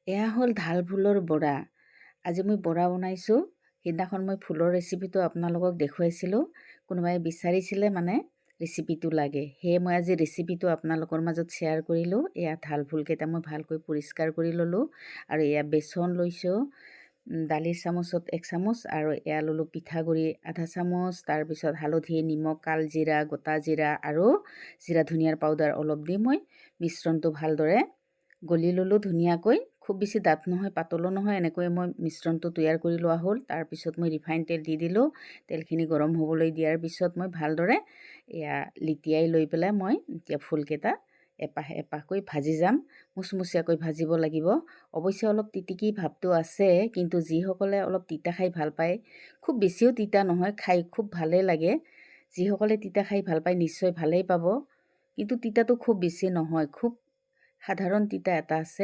এয়া হ'ল ঢাল ফুলৰ বৰা। আজি মই বৰা বনাইছোঁ। সেইদিনাখন মই ফুলৰ ৰেচিপিটো আপোনালোকক দেখুৱাইছিলোঁ। কোনোবাই বিচাৰিছিলে মানে ৰেচিপিটো লাগে, সেয়ে মই আজি ৰেচিপিটো আপোনালোকৰ মাজত শ্বেয়াৰ কৰিলোঁ। এয়া ঢাল ফুলকেইটা মই ভালকৈ পৰিষ্কাৰ কৰি ল'লোঁ আৰু এয়া বেচন লৈছোঁ, দালিৰ চামুচত 1 চামুচ আৰু এয়া ল'লোঁ পিঠাগুড়ি আধা চামুচ, তাৰপিছত হালধি, নিমখ, কালজিৰা, গোটা জিৰা আৰু জিৰা ধনিয়াৰ পাউডাৰ অলপ দি মই মিশ্ৰণটো ভালদৰে গলি ল'লোঁ ধুনীয়াকৈ। খুব বেছি ডাঠ নহয়, পাতলো নহয়, এনেকৈ মই মিশ্ৰণটো তৈয়াৰ কৰি লোৱা হ'ল। তাৰপিছত মই ৰিফাইন তেল দি দিলোঁ। তেলখিনি গৰম হ'বলৈ দিয়াৰ পিছত মই ভালদৰে এয়া লিটিয়াই লৈ পেলাই মই এতিয়া ফুলকেইটা এপাহ এপাহকৈ ভাজি যাম। মুচমুচীয়াকৈ ভাজিব লাগিব। অৱশ্যে অলপ তিতিকি ভাৱটো আছে, কিন্তু যিসকলে অলপ তিতা খাই ভাল পায়, খুব বেছিও তিতা নহয়, খাই খুব ভালেই লাগে। যিসকলে তিতা খাই ভাল পায় নিশ্চয় ভালেই পাব, কিন্তু তিতাটো খুব বেছি নহয়, খুব সাধাৰণ তিতা এটা আছে।